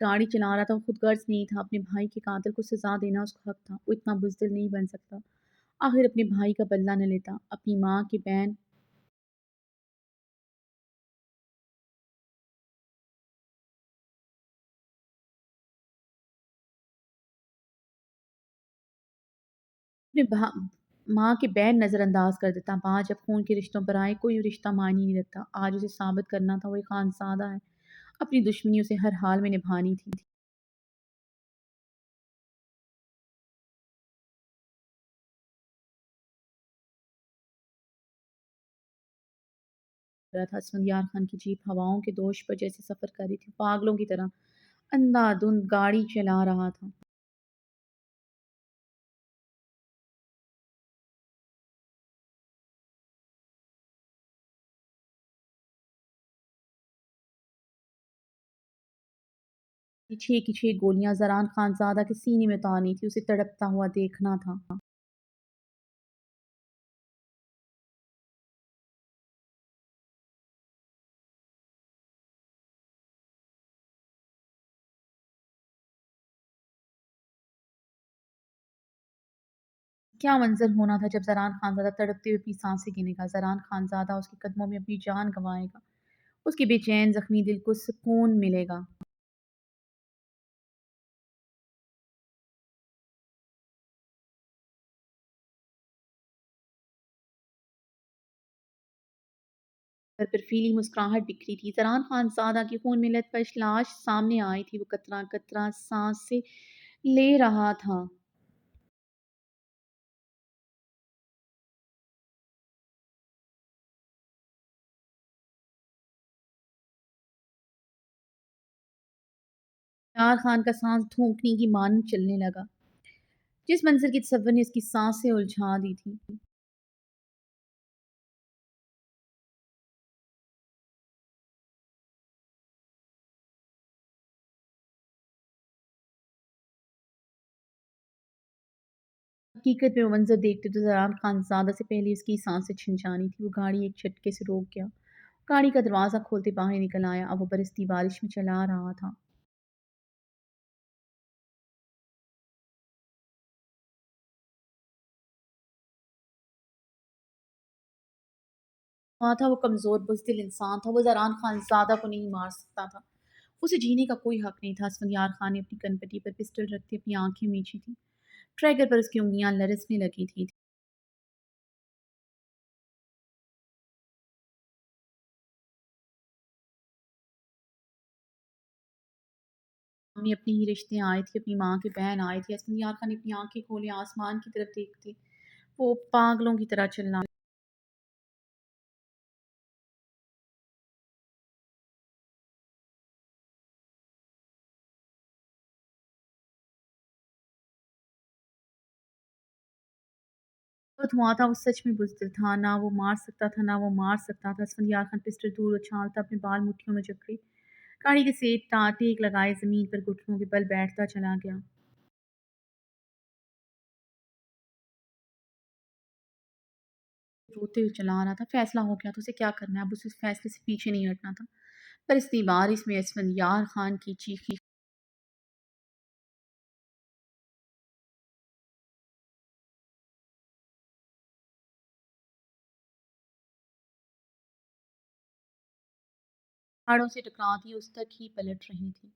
گاڑی چلا رہا تھا، وہ خود غرض نہیں تھا، اپنے بھائی کے قاتل کو سزا دینا اس کا حق تھا۔ وہ اتنا بزدل نہیں بن سکتا، آخر اپنے بھائی کا بدلہ نہ لیتا۔ اپنی ماں کی بہن اپنے ماں کے بین نظر انداز کر دیتا۔ بعد جب خون کے رشتوں پر آئے، کوئی رشتہ معنی نہیں رکھتا۔ آج اسے ثابت کرنا تھا وہ ایک خانزادہ ہے، اپنی دشمنی اسے ہر حال میں نبھانی تھی۔ رہا تھا اسفندیار خان کی جیپ ہواؤں کے دوش پر جیسے سفر کر رہی تھی، پاگلوں کی طرح اندھا دھند گاڑی چلا رہا تھا۔ یہ 6 کی 6 گولیاں زران خانزادہ کے سینے میں اتارنی تھی، اسے تڑپتا ہوا دیکھنا تھا۔ کیا منظر ہونا تھا جب زران خانزادہ تڑپتے ہوئے اپنی سانسیں گنے گا، زران خانزادہ اس کے قدموں میں اپنی جان گنوائے گا، اس کے بے چین زخمی دل کو سکون ملے گا۔ سر پر پیلی مسکراہٹ بکھری تھی، زران خانزادہ کی خون میں لتپش لاش سامنے آئی تھی، وہ قطرہ قطرہ سانسیں لے رہا تھا۔ یار خان کا سانس تھوکنے کی مانند چلنے لگا، جس منظر کے تصور نے اس کی سانسیں الجھا دی تھی۔ حقیقت میں وہ منظر دیکھتے تو زران خانزادہ سے پہلے اس کی سانسیں چھن جانی تھی۔ وہ گاڑی ایک جھٹکے سے روک گیا، گاڑی کا دروازہ کھولتے باہر نکل آیا۔ اب وہ برستی بارش میں چلا رہا تھا۔ وہاں تھا وہ کمزور بزدل انسان تھا، وہ زران خانزادہ کو نہیں مار سکتا تھا، اسے جینے کا کوئی حق نہیں تھا۔ اسفندیار خان نے اپنی کن پٹی پر پسٹل رکھتے اپنی آنکھیں میچی تھی، ٹریگر پر اس کی انگلیاں لرزنے لگی تھی۔ امی اپنے ہی رشتے آئے تھے، اپنی ماں کی بہن آئی تھی۔ اسفندیار خان نے اپنی آنکھیں کھولے، آسمان کی طرف دیکھتے وہ پاگلوں کی طرح چلنا ہوا تھا۔ وہ سچ میں بزدل تھا، نہ وہ مار سکتا تھا نہ وہ مار سکتا تھا۔ اسفندیار خان پسٹل دور اچھالتا اپنے بال مٹھیوں میں جکڑے گاڑی کے سیٹ ٹیک لگائے زمین پر گھٹنوں کے بل بیٹھتا چلا گیا۔ روتے ہوئے چلا رہا تھا، فیصلہ ہو گیا تو اسے کیا کرنا ہے، اب اسے اس فیصلے سے پیچھے نہیں ہٹنا تھا۔ پر اس بارش میں اسفندیار خان کی چیخی پہاڑوں سے ٹکراتی اس تک ہی پلٹ رہی تھی۔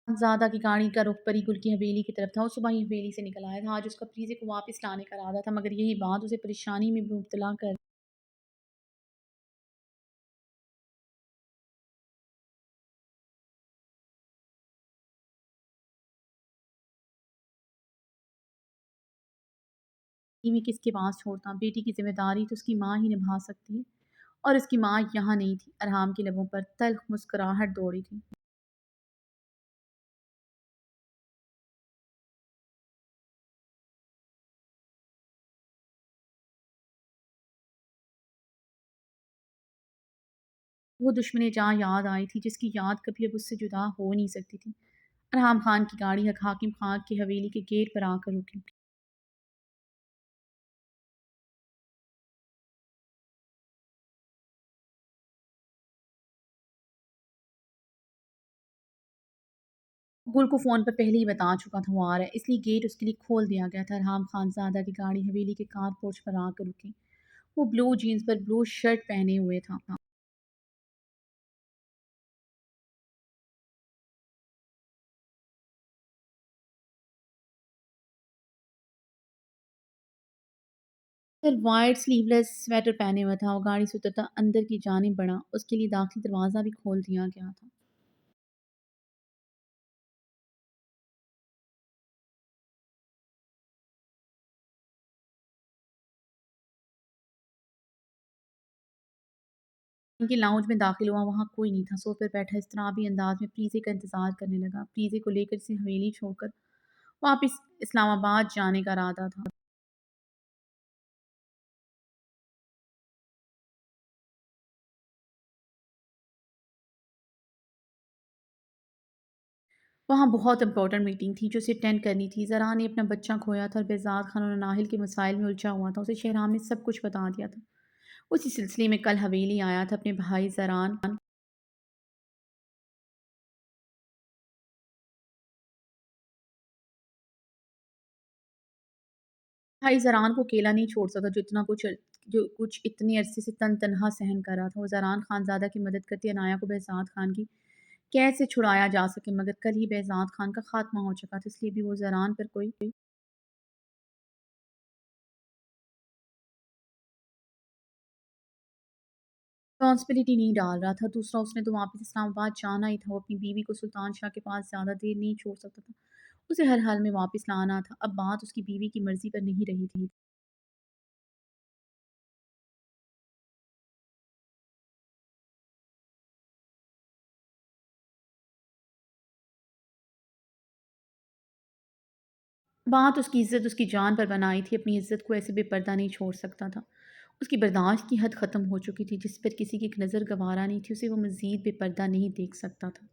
زادہ کی گاڑی کا رخ پری گل کی حویلی کی طرف تھا۔ وہ صبح ہی حویلی سے نکل آیا تھا۔ آج اس کا پریزے کو واپس لانے کا ارادہ تھا، مگر یہی بات اسے پریشانی میں مبتلا کر میں کس کے پاس چھوڑتا۔ بیٹی کی ذمہ داری تو اس کی ماں ہی نبھا سکتی ہے، اور اس کی ماں یہاں نہیں تھی۔ ارحام کے لبوں پر تلخ مسکراہٹ دوڑی تھی۔ وہ دشمن جاں یاد آئی تھی، جس کی یاد کبھی اب اس سے جدا ہو نہیں سکتی تھی۔ ارحام خان کی گاڑی حاکم خان کی حویلی کے گیٹ پر آ کر رکی۔ گل کو فون پر پہلے ہی بتا چکا تھا وہ آ رہا ہے، اس لیے گیٹ اس کے لیے کھول دیا گیا تھا۔ ارحام خان زادہ کی گاڑی حویلی کے کار پورچ پر آ کر رکی۔ وہ بلو جینز پر بلو شرٹ پہنے ہوئے تھا۔ سر وائٹ سلیو لیس سویٹر پہنے ہوا تھا۔ وہ گاڑی سے اترتا اندر کی جانب بڑھا۔ اس کے لیے داخلی دروازہ بھی کھول دیا گیا تھا۔ ان کے لاؤنج میں داخل ہوا، وہاں کوئی نہیں تھا۔ صوفے پر بیٹھا اضطرابی انداز میں پریزے کا انتظار کرنے لگا۔ پریزے کو لے کر اسے حویلی چھوڑ کر واپس اسلام آباد جانے کا ارادہ تھا۔ وہاں بہت امپورٹنٹ میٹنگ تھی جو اسے اٹینڈ کرنی تھی۔ زرا نے اپنا بچہ کھویا تھا اور بہزاد خان اور ناہل کے مسائل میں الجھا ہوا تھا۔ اسے شہرام نے سب کچھ بتا دیا تھا۔ اسی سلسلے میں کل حویلی آیا تھا۔ اپنے بھائی زران کو اکیلا نہیں چھوڑ سکتا، جو کچھ اتنے عرصے سے تنہا سہن کر رہا تھا۔ وہ زران خانزادہ کی مدد کرتی عنایہ کو بہزاد خان کی قید سے چھڑایا جا سکے، مگر کل ہی بہزاد خان کا خاتمہ ہو چکا تھا، اس لیے بھی وہ زران پر کوئی رسپانسبلٹی نہیں ڈال رہا تھا۔ دوسرا، اس نے تو واپس اسلام آباد جانا ہی تھا۔ وہ اپنی بیوی کو سلطان شاہ کے پاس زیادہ دیر نہیں چھوڑ سکتا تھا۔ اسے ہر حال میں واپس لانا تھا۔ اب بات اس کی بیوی کی مرضی پر نہیں رہی تھی۔ بات اس کی عزت، اس کی جان پر بنائی تھی۔ اپنی عزت کو ایسے بے پردہ نہیں چھوڑ سکتا تھا۔ اس کی برداشت کی حد ختم ہو چکی تھی، جس پر کسی کی ایک نظر گوارا نہیں تھی۔ اسے وہ مزید بے پردہ نہیں دیکھ سکتا تھا۔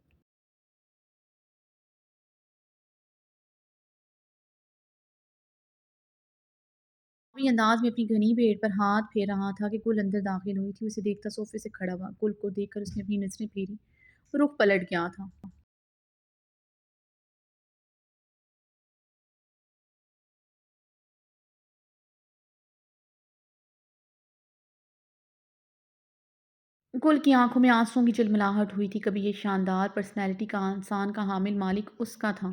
وہی انداز میں اپنی گھنی بھیڑ پر ہاتھ پھیر رہا تھا کہ گل اندر داخل ہوئی تھی۔ اسے دیکھتا صوفے سے کھڑا ہوا۔ گل کو دیکھ کر اس نے اپنی نظریں پھیری۔ وہ رخ پلٹ گیا تھا۔ گل کی آنکھوں میں آنسوؤں کی جلملاہٹ ہوئی تھی۔ کبھی یہ شاندار پرسنالٹی کا انسان کا حامل مالک اس کا تھا۔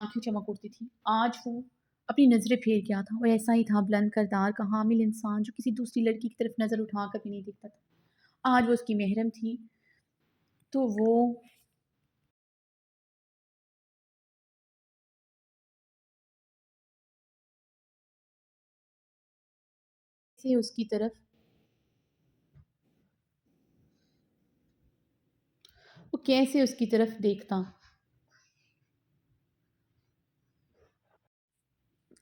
آنکھیں چمک اٹھتی تھی۔ آج وہ اپنی نظریں پھیر گیا تھا۔ وہ ایسا ہی تھا، بلند کردار کا حامل انسان جو کسی دوسری لڑکی کی طرف نظر اٹھا کر بھی نہیں دیکھتا تھا۔ آج وہ اس کی محرم تھی تو وہ کیسے اس کی طرف وہ کیسے اس کی طرف دیکھتا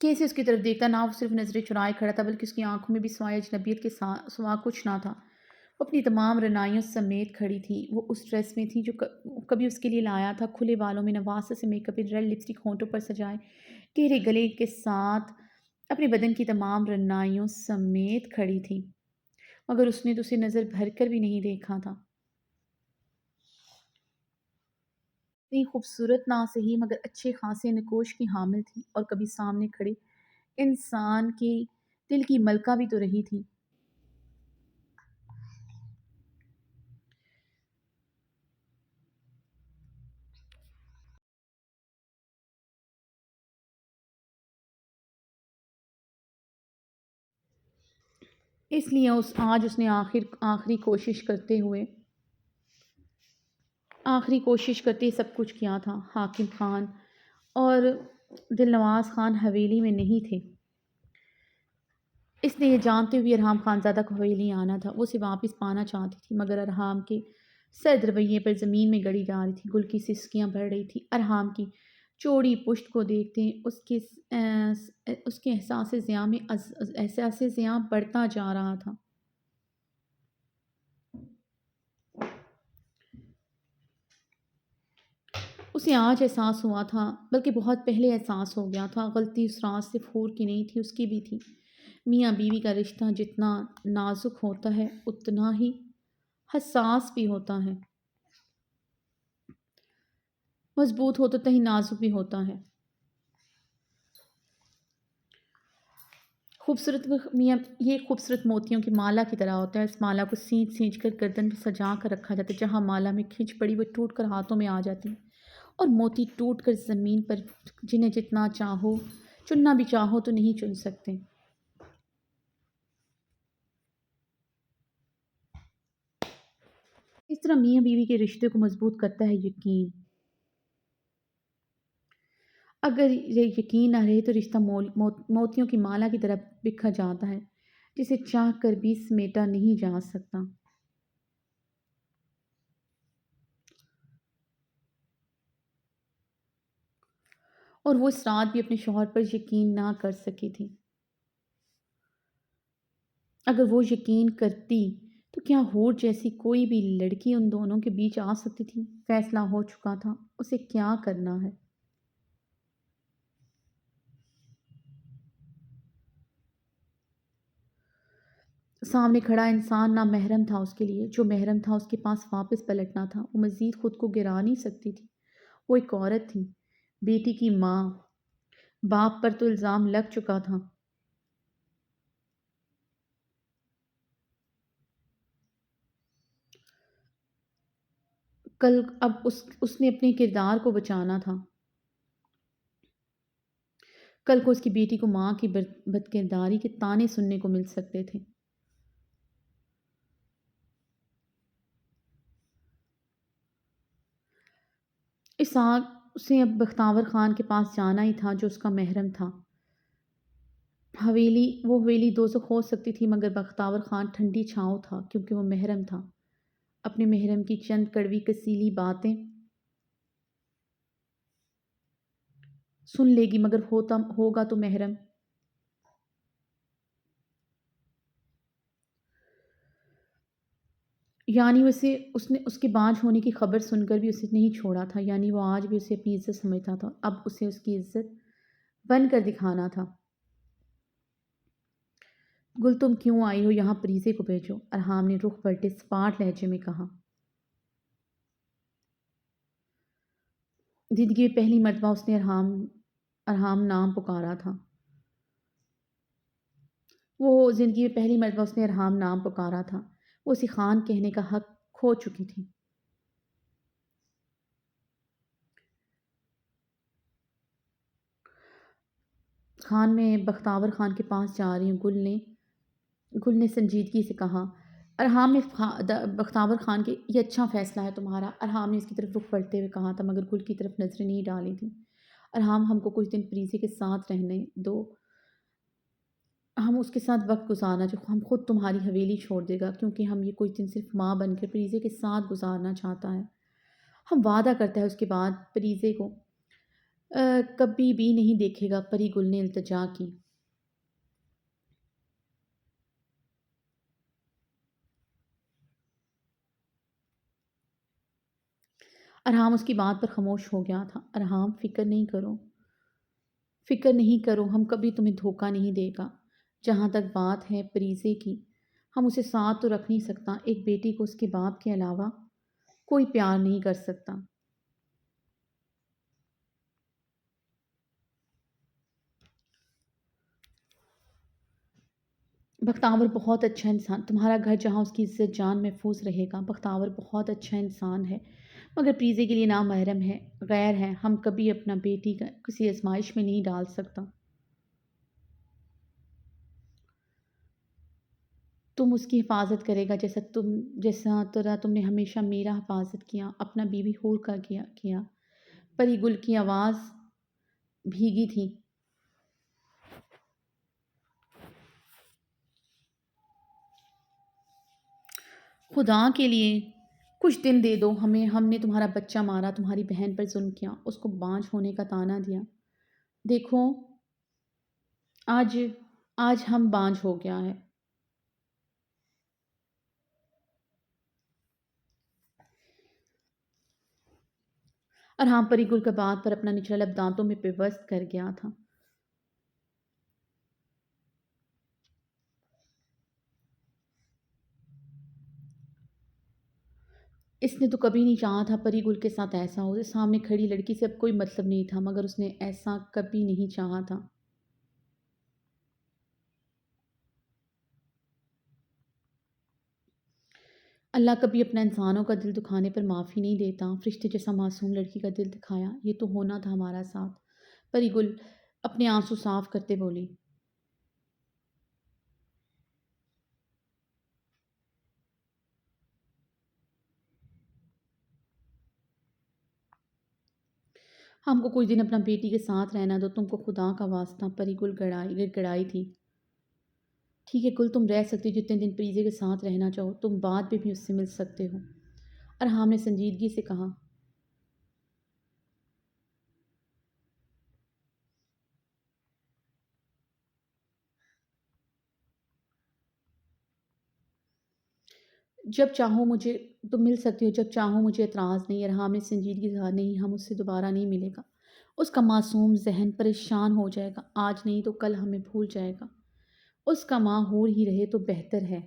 کیسے اس کی طرف دیکھتا، نہ وہ صرف نظریں چرائے کھڑا تھا بلکہ اس کی آنکھوں میں بھی سوائے اجنبیت کے سوا کچھ نہ تھا۔ وہ اپنی تمام رعنائیوں سمیت کھڑی تھی۔ وہ اس ڈریس میں تھی جو کبھی اس کے لیے لایا تھا، کھلے بالوں میں نواسے سے میک اپ، ریڈ لپسٹک ہونٹوں پر سجائے، گہرے گلے کے ساتھ اپنے بدن کی تمام رعنائیوں سمیت کھڑی تھی، مگر اس نے تو اسے نظر بھر کر بھی نہیں دیکھا تھا۔ اتنی خوبصورت نہ سہی مگر اچھے خاصے نکوش کی حامل تھی، اور کبھی سامنے کھڑے انسان کی دل کی ملکہ بھی تو رہی تھی۔ اس لیے آج اس نے آخری کوشش کرتے سب کچھ کیا تھا۔ حاکم خان اور دل نواز خان حویلی میں نہیں تھے۔ اس نے یہ جانتے ہوئے ارحام خانزادہ کو حویلی آنا تھا، وہ اسے واپس پانا چاہتی تھی، مگر ارحام کے سرد رویے پر زمین میں گڑی جا رہی تھی۔ گل کی سسکیاں بڑھ رہی تھی۔ ارحام کی چوڑی پشت کو دیکھتے اس کے احساس زیاں بڑھتا جا رہا تھا۔ اسے آج احساس ہوا تھا، بلکہ بہت پہلے احساس ہو گیا تھا، غلطی اس راز صرف حور کی نہیں تھی، اس کی بھی تھی۔ میاں بیوی کا رشتہ جتنا نازک ہوتا ہے اتنا ہی حساس بھی ہوتا ہے، مضبوط ہوتا ہی نازک بھی ہوتا ہے۔ یہ خوبصورت موتیوں کی مالا کی طرح ہوتا ہے۔ اس مالا کو سینچ سینچ کر گردن پر سجا کر رکھا جاتا ہے، جہاں مالا میں کھینچ پڑی وہ ٹوٹ کر ہاتھوں میں آ جاتی ہے، اور موتی ٹوٹ کر زمین پر جنہیں جتنا چاہو چننا بھی چاہو تو نہیں چن سکتے۔ اس طرح میاں بیوی کے رشتے کو مضبوط کرتا ہے یقین۔ اگر یہ یقین نہ رہے تو رشتہ موتیوں کی مالا کی طرح بکھر جاتا ہے، جسے چاہ کر بھی سمیٹا نہیں جا سکتا۔ اور وہ اس رات بھی اپنے شوہر پر یقین نہ کر سکی تھی۔ اگر وہ یقین کرتی تو کیا حور جیسی کوئی بھی لڑکی ان دونوں کے بیچ آ سکتی تھی؟ فیصلہ ہو چکا تھا، اسے کیا کرنا ہے۔ سامنے کھڑا انسان نہ محرم تھا اس کے لیے، جو محرم تھا اس کے پاس واپس پلٹنا تھا۔ وہ مزید خود کو گرا نہیں سکتی تھی۔ وہ ایک عورت تھی، بیٹی کی ماں، باپ پر تو الزام لگ چکا تھا۔ اب اس نے اپنے کردار کو بچانا تھا۔ کل کو اس کی بیٹی کو ماں کی بدکرداری کے طعنے سننے کو مل سکتے تھے۔ اسے اب بختاور خان کے پاس جانا ہی تھا، جو اس کا محرم تھا۔ وہ حویلی دوزخ ہو سکتی تھی، مگر بختاور خان ٹھنڈی چھاؤں تھا، کیونکہ وہ محرم تھا۔ اپنے محرم کی چند کڑوی کسیلی باتیں سن لے گی، مگر ہوگا تو محرم۔ یعنی اس کے بانجھ ہونے کی خبر سن کر بھی اسے نہیں چھوڑا تھا، یعنی وہ آج بھی اسے اپنی عزت سمجھتا تھا، اب اسے اس کی عزت بن کر دکھانا تھا۔ گل تم کیوں آئی ہو یہاں؟ پریزے کو بھیجو، ارحام نے رخ پلٹے سپاٹ لہجے میں کہا۔ زندگی میں پہلی مرتبہ اس نے ارحام نام پکارا تھا۔ وہ اسے خان کہنے کا حق کھو چکی تھی۔ خان میں بختاور خان کے پاس جا رہی ہوں، گل نے سنجیدگی سے کہا۔ ارحام نے بختاور خان کے یہ اچھا فیصلہ ہے تمہارا، ارحام نے اس کی طرف رخ پلٹتے ہوئے کہا تھا، مگر گل کی طرف نظریں نہیں ڈالی تھی۔ ارحام ہم کو کچھ دن پریزے کے ساتھ رہنے دو، ہم اس کے ساتھ وقت گزارنا جو ہم خود تمہاری حویلی چھوڑ دے گا، کیونکہ ہم یہ کچھ دن صرف ماں بن کر پریزے کے ساتھ گزارنا چاہتا ہے۔ ہم وعدہ کرتا ہے اس کے بعد پریزے کو کبھی بھی نہیں دیکھے گا۔ پری گل نے التجا کی۔ ارحام اس کی بات پر خاموش ہو گیا تھا۔ ارحام فکر نہیں کرو، فکر نہیں کرو، ہم کبھی تمہیں دھوکہ نہیں دے گا۔ جہاں تک بات ہے پریزے کی، ہم اسے ساتھ تو رکھ نہیں سکتا، ایک بیٹی کو اس کے باپ کے علاوہ کوئی پیار نہیں کر سکتا۔ بختاور بہت اچھا انسان، تمہارا گھر جہاں اس کی عزت جان محفوظ رہے گا۔ بختاور بہت اچھا انسان ہے مگر پریزے کے لیے نامحرم ہے، غیر ہے، ہم کبھی اپنا بیٹی کا کسی آزمائش میں نہیں ڈال سکتا۔ تم اس کی حفاظت کرے گا جیسا طرح تم نے ہمیشہ میرا حفاظت کیا، اپنا بیوی ہور کا کیا۔ پری گل کی آواز بھیگی تھی۔ خدا کے لیے کچھ دن دے دو ہمیں، ہم نے تمہارا بچہ مارا، تمہاری بہن پر ظلم کیا، اس کو بانجھ ہونے کا طعنہ دیا۔ دیکھو آج آج ہم بانجھ ہو گیا ہے۔ اور ہاں، پری گل کا بات پر اپنا نچلا لب دانتوں میں پیوست کر گیا تھا۔ اس نے تو کبھی نہیں چاہا تھا پری گل کے ساتھ ایسا ہو، اسے سامنے کھڑی لڑکی سے اب کوئی مطلب نہیں تھا، مگر اس نے ایسا کبھی نہیں چاہا تھا۔ اللہ کبھی اپنا انسانوں کا دل دکھانے پر معافی نہیں دیتا، فرشتے جیسا معصوم لڑکی کا دل دکھایا، یہ تو ہونا تھا ہمارا ساتھ۔ پری گل اپنے آنسو صاف کرتے بولی۔ ہم کو کچھ دن اپنا بیٹی کے ساتھ رہنا دو، تم کو خدا کا واسطہ، پری گل گڑ گڑائی تھی۔ ٹھیک ہے گل، تم رہ سکتی ہو جتنے دن پریزے کے ساتھ رہنا چاہو، تم بعد میں بھی اس سے مل سکتے ہو۔ ارحام نے سنجیدگی سے کہا۔ جب چاہو مجھے تم مل سکتی ہو، جب چاہو، مجھے اعتراض نہیں۔ ارحام نے سنجیدگی سے کہا، نہیں، ہم اس سے دوبارہ نہیں ملے گا۔ اس کا معصوم ذہن پریشان ہو جائے گا، آج نہیں تو کل ہمیں بھول جائے گا۔ اس کا ماں ہور ہی رہے تو بہتر ہے۔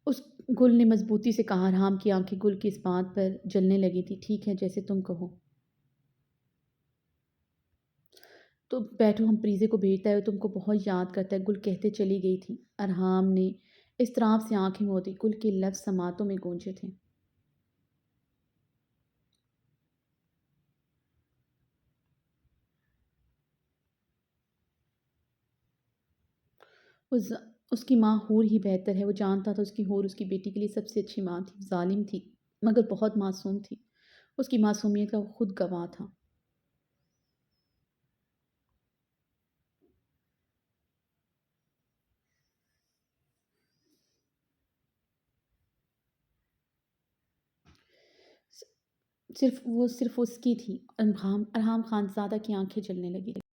اس گل نے مضبوطی سے کہا۔ ارحام کی آنکھیں گل کی اس بات پر جلنے لگی تھی۔ ٹھیک ہے، جیسے تم کہو۔ تو بیٹھو، ہم پریزے کو بھیجتا ہے، وہ تم کو بہت یاد کرتا ہے، گل کہتے چلی گئی تھی۔ ارحام نے اضطراب سے آنکھیں موڑی، گل کے لفظ سماعتوں میں گونجے تھے۔ اس اس کی ماں ہور ہی بہتر ہے، وہ جانتا تھا اس کی ہور اس کی بیٹی کے لیے سب سے اچھی ماں تھی، ظالم تھی مگر بہت معصوم تھی، اس کی معصومیت کا وہ خود گواہ تھا۔ صرف اس کی تھی۔ ارحام خانزادہ کی آنکھیں جلنے لگی۔